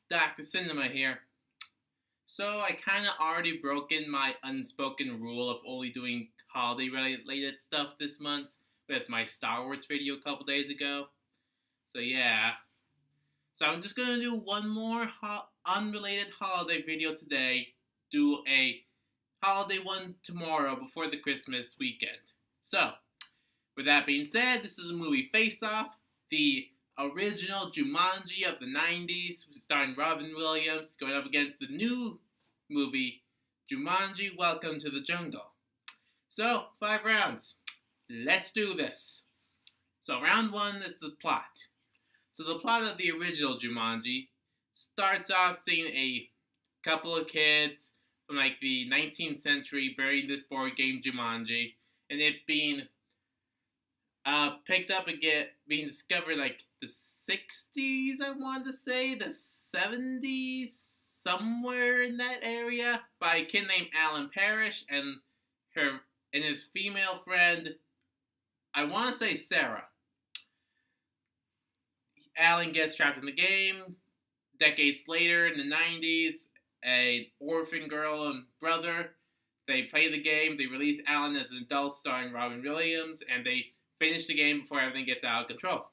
Dr. Cinema here. So I kind of already broken my unspoken rule of only doing holiday related stuff this month with my Star Wars video a couple days ago. So yeah. So I'm just gonna do one more unrelated holiday video today. Do a holiday one tomorrow before the Christmas weekend. So, with that being said, this is a movie Face Off, the original Jumanji of the 90s, starring Robin Williams, going up against the new movie Jumanji-Welcome to the Jungle. So, 5 rounds. Let's do this. So, round 1 is the plot. So, the plot of the original Jumanji starts off seeing a couple of kids from like the 19th century burying this board game Jumanji, and it being picked up again, being discovered like the 60s, I want to say, the 70s, somewhere in that area, by a kid named Alan Parrish and his female friend, I want to say Sarah. Alan gets trapped in the game. Decades later, in the 90s, an orphan girl and brother, they play the game. They release Alan as an adult, starring Robin Williams, and they finish the game before everything gets out of control.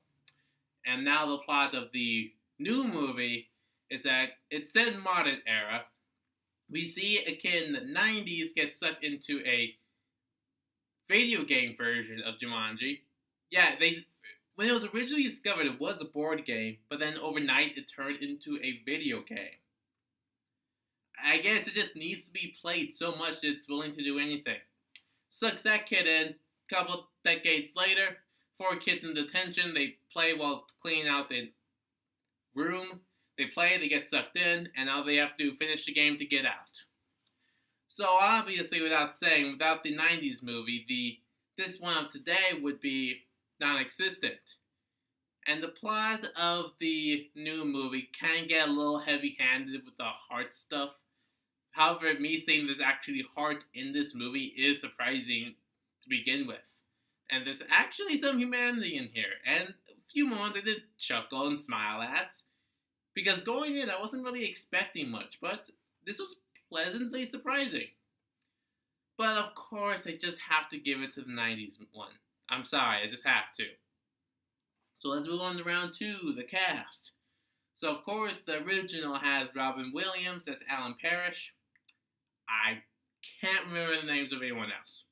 And now the plot of the new movie is that it's set in modern era. We see a kid in the 90s get sucked into a video game version of Jumanji. Yeah, when it was originally discovered, it was a board game, but then overnight it turned into a video game. I guess it just needs to be played so much that it's willing to do anything. Sucks that kid in. Couple decades later, 4 kids in detention. They play while cleaning out the room. They play, they get sucked in, and now they have to finish the game to get out. So obviously, without saying, without the 90s movie, this one of today would be non-existent. And the plot of the new movie can get a little heavy-handed with the heart stuff. However, me saying there's actually heart in this movie is surprising to begin with. And there's actually some humanity in here. And a few moments I did chuckle and smile at. Because going in, I wasn't really expecting much. But this was pleasantly surprising. But of course, I just have to give it to the 90s one. I'm sorry, I just have to. So let's move on to round 2, the cast. So of course, the original has Robin Williams as Alan Parrish. I can't remember the names of anyone else.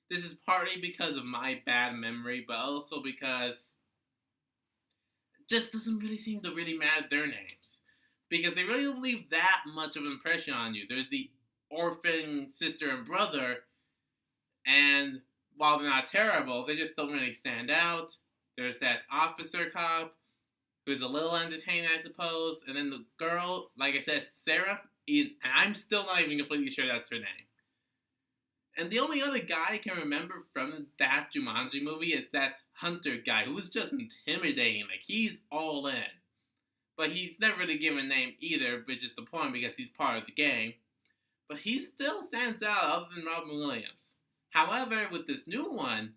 This is partly because of my bad memory, but also because it just doesn't really seem to really matter their names. Because they really don't leave that much of an impression on you. There's the orphan sister and brother, and while they're not terrible, they just don't really stand out. There's that officer cop, who's a little entertaining, I suppose. And then the girl, like I said, Sarah, and I'm still not even completely sure that's her name. And the only other guy I can remember from that Jumanji movie is that Hunter guy, who was just intimidating. Like, he's all in. But he's never really given a name either, which is the point because he's part of the game. But he still stands out other than Robin Williams. However, with this new one,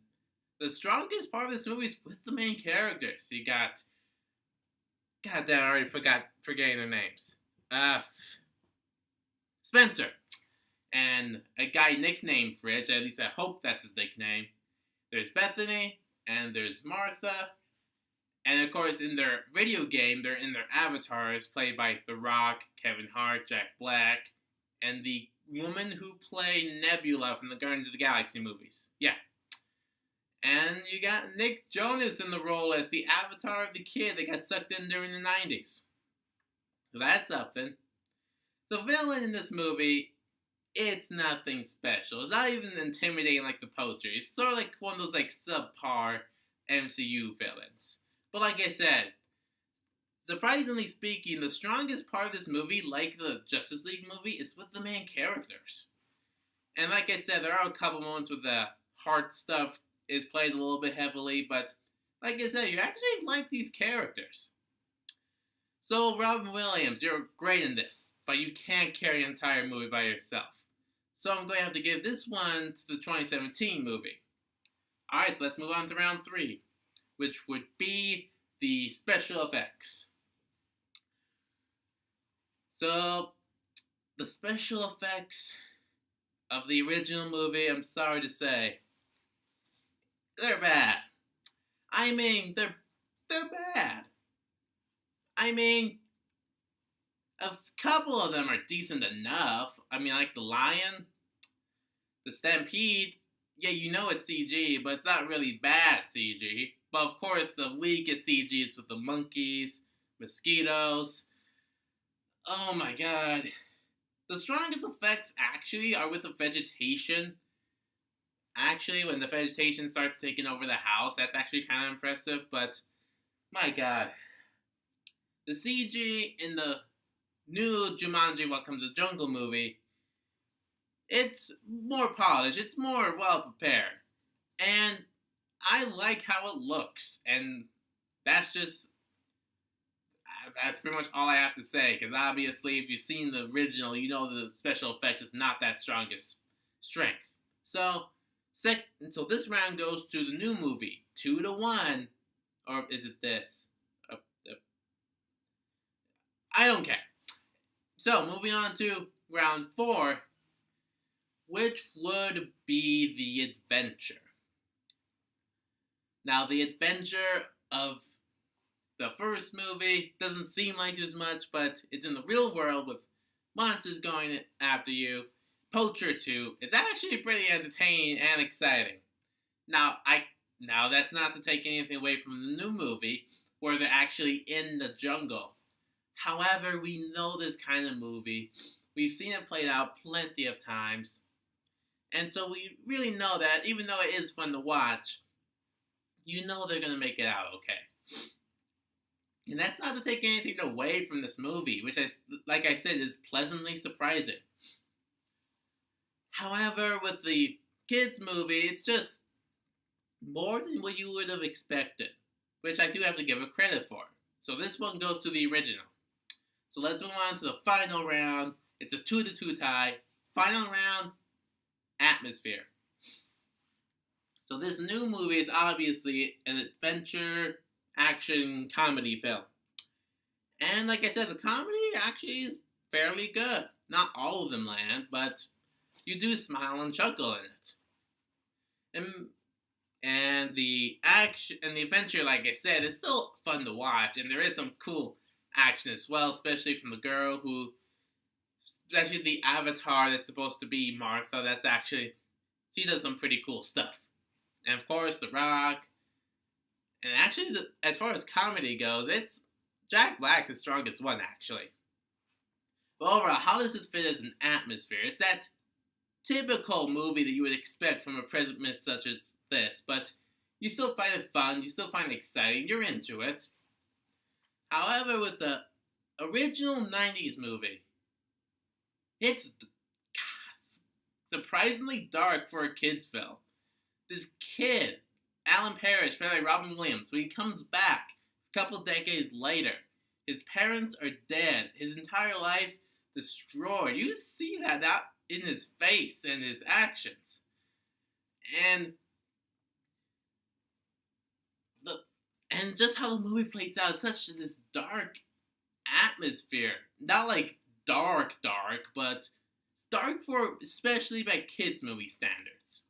the strongest part of this movie is with the main characters. You got... God damn, I already forgetting their names. Spencer. And a guy nicknamed Fridge, at least I hope that's his nickname. There's Bethany, and there's Martha. And of course, in their video game, they're in their avatars, played by The Rock, Kevin Hart, Jack Black, and the woman who played Nebula from the Guardians of the Galaxy movies. Yeah. And you got Nick Jonas in the role as the avatar of the kid that got sucked in during the 90s. So that's something. The villain in this movie, it's nothing special. It's not even intimidating like the poacher. It's sort of like one of those like subpar MCU villains. But like I said, surprisingly speaking, the strongest part of this movie, like the Justice League movie, is with the main characters. And like I said, there are a couple moments with the heart stuff is played a little bit heavily, but like I said, you actually like these characters. So Robin Williams, you're great in this, but you can't carry an entire movie by yourself. So I'm going to have to give this one to the 2017 movie. Alright, so let's move on to round 3, which would be the special effects. So, the special effects of the original movie, I'm sorry to say, they're bad. I mean, they're bad. I mean, a couple of them are decent enough. I mean, like the lion, the stampede. Yeah, you know it's CG, but it's not really bad CG. But of course, the weakest CG is with the monkeys, mosquitoes. Oh my god. The strongest effects actually are with the vegetation. Actually, when the vegetation starts taking over the house, that's actually kind of impressive. But my god, the CG in the new Jumanji-Welcome to the Jungle movie, it's more polished, it's more well prepared, and I like how it looks. And that's just that's pretty much all I have to say. Because obviously, if you've seen the original, you know the special effects is not that strongest strength. So, so this round goes to the new movie, 2-1, or is it this? I don't care. So, moving on to round 4, which would be the adventure. Now, the adventure of the first movie doesn't seem like there's much, but it's in the real world with monsters going after you. Poacher 2 is actually pretty entertaining and exciting. Now that's not to take anything away from the new movie, where they're actually in the jungle. However, we know this kind of movie. We've seen it played out plenty of times. And so we really know that, even though it is fun to watch, you know they're going to make it out okay. And that's not to take anything away from this movie, which, like I said, is pleasantly surprising. However, with the kids' movie, it's just more than what you would have expected, which I do have to give it credit for. So this one goes to the original. So let's move on to the final round. It's a 2-2 tie. Final round, atmosphere. So this new movie is obviously an adventure, action, comedy film. And like I said, the comedy actually is fairly good. Not all of them land, but you do smile and chuckle in it. And the action and the adventure, like I said, is still fun to watch, and there is some cool action as well, especially from the girl especially the avatar that's supposed to be Martha, she does some pretty cool stuff. And of course, The Rock. And actually, as far as comedy goes, it's Jack Black the strongest one, actually. But overall, how does this fit as an atmosphere? It's that typical movie that you would expect from a premise such as this, but you still find it fun, you still find it exciting, you're into it. However, with the original 90s movie, it's surprisingly dark for a kid's film. This kid, Alan Parrish, played by Robin Williams, when he comes back a couple decades later, his parents are dead, his entire life destroyed. You see that out in his face and his actions. And just how the movie plays out, such this dark atmosphere. Not like dark, but dark for especially by kids' movie standards.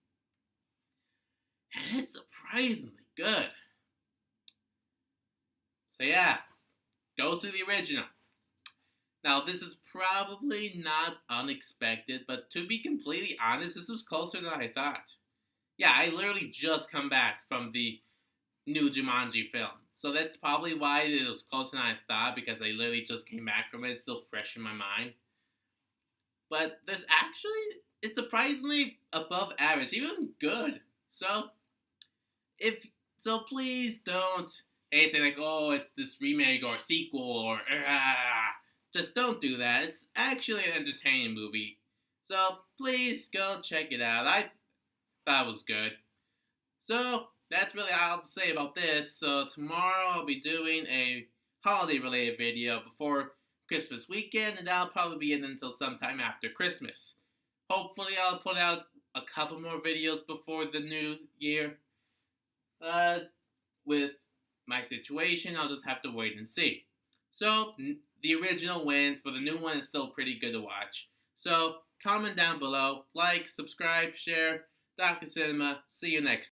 And it's surprisingly good. So yeah, goes to the original. Now this is probably not unexpected, but to be completely honest, this was closer than I thought. Yeah, I literally just come back from the new Jumanji film. So that's probably why it was closer than I thought, because I literally just came back from it. It's still fresh in my mind. But it's surprisingly above average, even good. So please don't say like, oh, it's this remake or sequel or just don't do that. It's actually an entertaining movie. So please go check it out. I thought it was good. So that's really all I have to say about this. So tomorrow I'll be doing a holiday-related video before Christmas weekend, and that'll probably be in until sometime after Christmas. Hopefully I'll put out a couple more videos before the new year. With my situation, I'll just have to wait and see. So the original wins, but the new one is still pretty good to watch. So comment down below, like, subscribe, share. Dr. Cinema. See you next time.